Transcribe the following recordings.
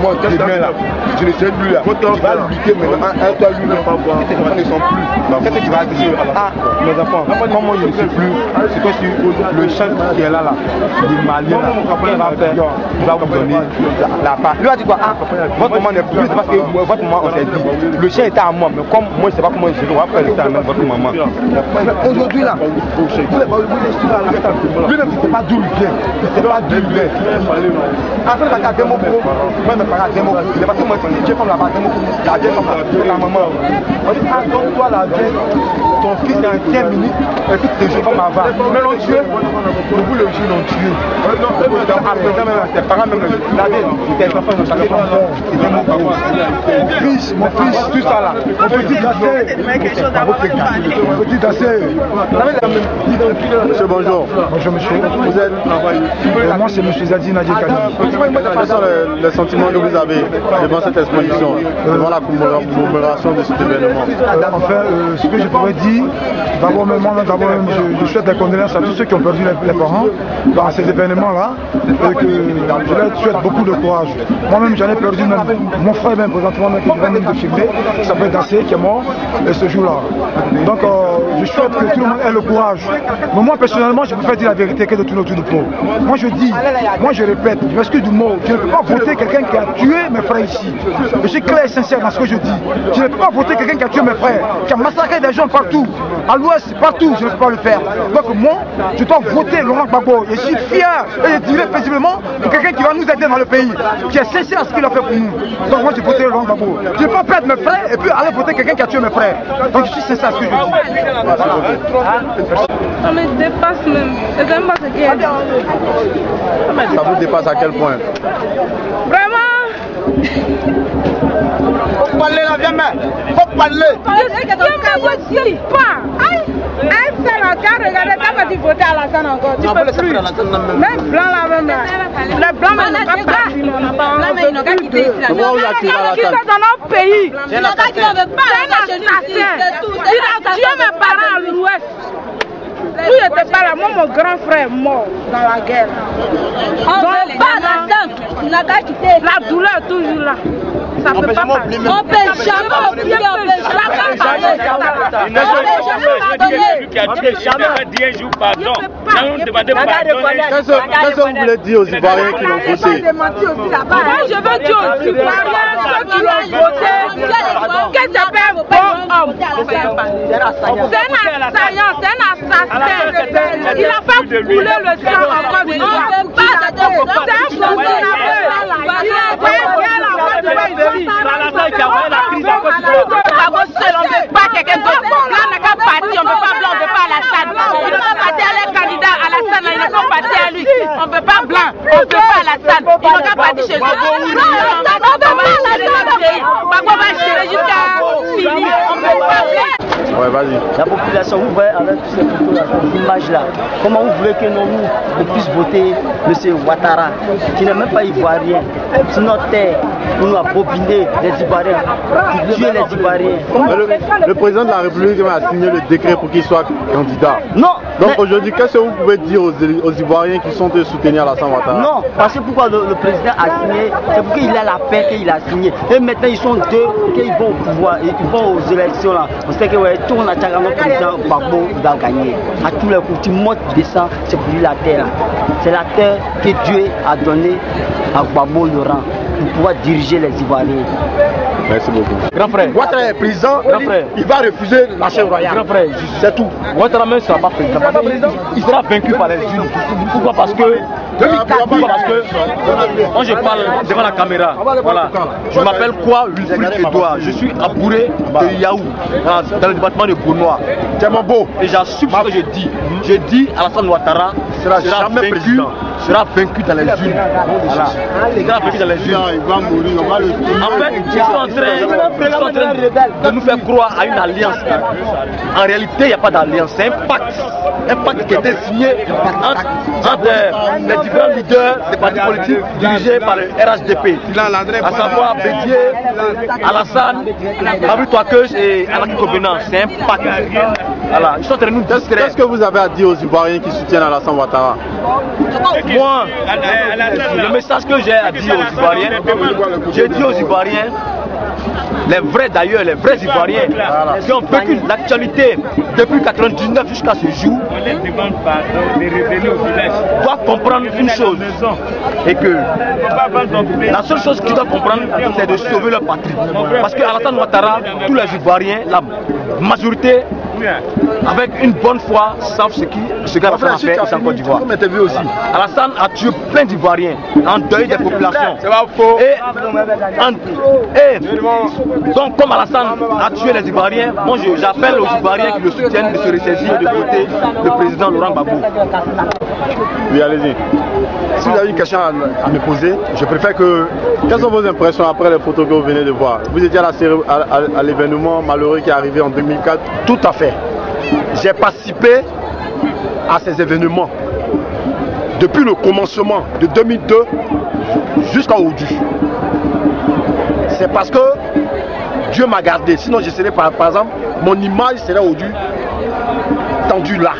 Moi, je ne sais plus là. Tu vas lutter maintenant. Un toit lui même pas voir. Tes enfants ne sont plus. Qu'est-ce que tu vas dire à mes enfants? Comme moi je ne sais plus, c'est que si le chef qui est là, le malien, il va vous donner la part. Lui a dit quoi? Votre maman n'est plus, parce que votre maman on s'est dit. Le chien était à moi, mais comme moi je ne sais pas comment je dois faire le temps avec votre maman. Aujourd'hui là, lui même ne sait pas d'où il vient. Il ne sait pas d'où il vient. Après il va garder mon pro. Moi je me parle des mots. Il est parce que moi je comme la base des mots. La vieille comme la maman. On dit ah donc toi la vieille, ton fils est en 15 minutes et puis tu te joues comme avant. Mais l'ont tué. Vous le jeu l'ont tué. Après même tes parents même la vieille, tes enfants ne savaient pas. Mon fils, tout ça là. On peut dire on peut dire dasser. Monsieur bonjour. Bonjour monsieur. Vous êtes moi c'est monsieur Zadi Nadia Kadi. Quels sont les sentiments que vous avez devant cette exposition, devant la commémoration de cet événement? Enfin, ce que je pourrais dire, d'abord je souhaite des condoléances à tous ceux qui ont perdu les parents dans ces événements-là et que je leur souhaite beaucoup de courage. Moi-même j'en ai perdu même, mon frère même présentement qui vient même de filmer, qui s'appelle Dassé, qui est mort ce jour-là. Donc je souhaite que tout le monde ait le courage. Mais moi personnellement je préfère dire la vérité que de tourner autour du pot. Moi je dis, moi je répète, je m'excuse du mot, je ne peux pas voter quelqu'un qui a tué mes frères ici. Je suis clair et sincère dans ce que je dis. Je ne peux pas voter quelqu'un qui a tué mes frères, qui a massacré des gens partout, à l'ouest, partout, je ne peux pas le faire. Donc moi, je dois voter Laurent Gbagbo. Je suis fier et je dirais paisiblement que quelqu'un qui va nous aider dans le pays, qui est sincère à ce qu'il a fait pour nous. Donc moi, je vote Laurent Gbagbo. Je ne peux pas perdre mes frères et puis aller voter quelqu'un qui a tué mes frères. Donc je suis sincère à ce que je dis. Ça me dépasse même. C'est même pas ce qui est. Ça vous dépasse à quel point? Vraiment. Faut parler là, viens mais. Faut parler. Je ne me pas. Un seul encore, regardez, quand tu voter à la scène encore, tu peux plus. Même blanc là, même là. Les blancs n'ont pas parti, on n'a pas. Ils n'ont pas quitté ici. Ils n'ont pas quitté dans notre pays. Ils n'ont pas quitté. C'est un assassin. Il a tué mes parents à l'ouest. Lui n'était pas là, moi mon grand frère est mort dans la guerre. On ne peut pas la douleur est toujours là. Ça peut pas parler. On peut jamais oublier, on peut jamais parler. Qu'est-ce que vous voulez dire aux Ivoiriens qui l'ont voté? Moi je veux dire aux Ivoiriens ceux qui l'ont voté que c'est un bon homme. C'est un assaillant, c'est un assassin. Il a fait couler le sang en Côte d'Ivoire. C'est un fonctionnaire. Il a fait pas quelqu'un d'autre. Blanc n'a qu'à partir, on ne veut pas blanc, on ne veut pas Alassane. Il ne peut pas partir à leur candidat Alassane, il ne peut pas partir à lui. On ne veut pas blanc, on ne veut pas Alassane. Il n'a qu'à partir chez eux. Bagbo va chercher jusqu'à fini. On ne veut pas blanc. Ouais, vas-y. La population, vous voyez avec toutes ces photos-là, ces images-là, comment vous voulez que nous puissions voter M. Ouattara, qui n'est même pas ivoirien, sur notre terre. pour nous abobiner les Ivoiriens, pour tuer les Ivoiriens. Le président de la République a signé le décret pour qu'il soit candidat. Non. Donc aujourd'hui, qu'est-ce que vous pouvez dire aux Ivoiriens qui sont soutenus Alassane Ouattara? Non, parce que pourquoi le président a signé, c'est pour qu'il a la paix qu'il a signé. Et maintenant ils sont deux, qu'ils vont au pouvoir, ils vont aux élections là. On sait que tout on a notre président Gbagbo va gagner. À tous les coups, tu montes, tu descends, c'est pour lui la terre. C'est la terre que Dieu a donnée à Gbagbo Laurent pour pouvoir diriger les Ivoiriens. Merci beaucoup. Grand frère, Ouattara est président, il va refuser la chaîne royale. Grand frère, c'est tout. Ouattara même ne sera pas président. Il sera vaincu par les urnes. Pourquoi? Parce que quand je parle devant la caméra, voilà, je m'appelle quoi Wilfried Edouard. Je suis à Bouré de Yaou, dans le département de Bournois. Tellement beau. Et j'assume ce que je dis. Je dis Alassane Ouattara sera jamais président. Sera vaincu dans les urnes. Voilà. Il sera vaincu dans les urnes. En fait, ils sont en train de nous faire croire à une alliance. En réalité, il n'y a pas d'alliance. C'est un pacte. Un pacte qui a été signé entre les différents leaders des partis politiques dirigés par le RHDP. À savoir Bédié, Alassane, Babou Touakeus et Alaki Kobenan. C'est un pacte. Voilà. Ils sont en train de nous distraire. Qu'est-ce que vous avez à dire aux Ivoiriens qui soutiennent Alassane Ouattara? Moi, le message que j'ai à dire aux Ivoiriens, j'ai dit aux Ivoiriens, les vrais d'ailleurs, les vrais Ivoiriens qui ont vécu l'actualité depuis 1999 jusqu'à ce jour, doivent comprendre une chose, et que la seule chose qu'ils doivent comprendre, c'est de sauver leur patrie. Parce que Alassane Ouattara, tous les Ivoiriens, la majorité, avec une bonne foi, savent ce qu'Alassane a fait ici en Côte d'Ivoire. Alassane a tué plein d'Ivoiriens en deuil des populations. Et donc, comme Alassane a tué les Ivoiriens, moi j'appelle aux Ivoiriens qui le soutiennent de se ressaisir et de voter le président Laurent Gbagbo. Oui, allez-y. Si vous avez une question à me poser, je préfère que... Quelles sont vos impressions après les photos que vous venez de voir? Vous étiez à l'événement malheureux qui est arrivé en 2004. Tout à fait. J'ai participé à ces événements depuis le commencement de 2002 jusqu'à aujourd'hui. C'est parce que Dieu m'a gardé. Sinon, je serais par exemple, mon image serait aujourd'hui tendue là.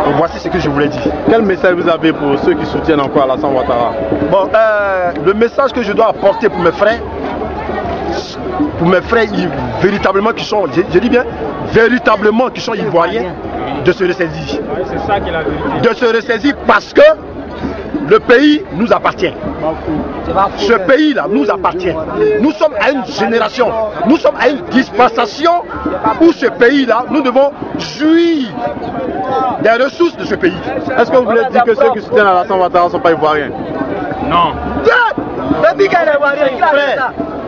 Et voici ce que je voulais dire. Quel message vous avez pour ceux qui soutiennent encore Alassane Ouattara? Bon, le message que je dois apporter pour mes frères véritablement qui sont, je dis bien, véritablement qui sont ivoiriens, de se ressaisir. C'est ça qui est la vérité. De se ressaisir parce que le pays nous appartient. Ce pays-là nous appartient. Nous sommes à une génération, nous sommes à une dispensation où ce pays-là, nous devons jouir des ressources de ce pays. Est-ce que vous voulez dire que ceux qui soutiennent Alassane Ouattara ne sont pas ivoiriens? Non.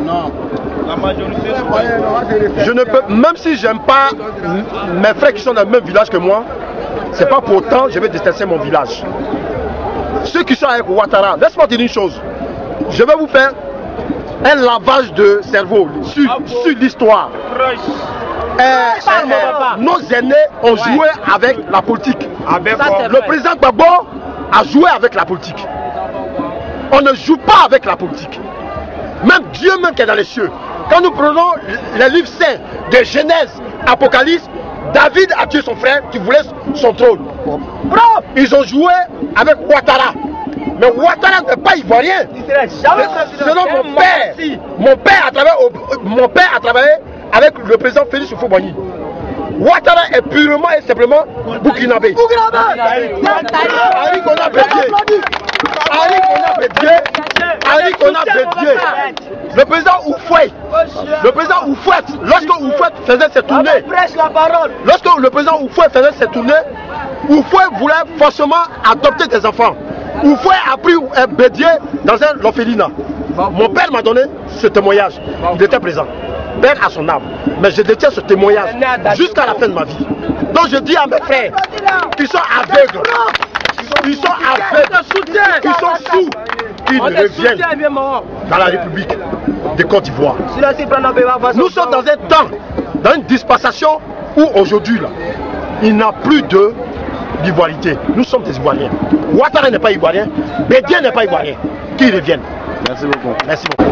Non. La majorité je ne peux, même si j'aime pas mes frères qui sont dans le même village que moi, c'est pas pour autant que je vais détester mon village. Ceux qui sont avec Ouattara, laisse-moi dire une chose. Je vais vous faire un lavage de cerveau sur l'histoire. Nos aînés ont joué avec la politique. Le président Gbagbo a joué avec la politique. On ne joue pas avec la politique. Même Dieu même qui est dans les cieux. Quand nous prenons les livres saints de Genèse, Apocalypse, David a tué son frère qui voulait son trône. Ils ont joué avec Ouattara. Mais Ouattara n'est pas ivoirien. Selon mon père. Mon père a travaillé avec le président Félix Houphouët-Boigny. Ouattara est purement et simplement burkinabé. Le président Houphouët, lorsque Houphouët faisait ses tournées, Houphouët voulait forcément adopter des enfants. Houphouët a pris Bédié dans un orphelinat. Mon père m'a donné ce témoignage. Il était présent. Père à son âme. Mais je détiens ce témoignage jusqu'à la fin de ma vie. Donc je dis à mes frères qui sont aveugles, qui sont sourds, qu'ils reviennent dans la République de Côte d'Ivoire. Nous sommes dans un temps, dans une dispensation où aujourd'hui, il n'y a plus de d'ivoirité. Nous sommes des Ivoiriens. Ouattara n'est pas Ivoirien, Bédien n'est pas Ivoirien. Qu'ils reviennent. Merci beaucoup. Merci beaucoup.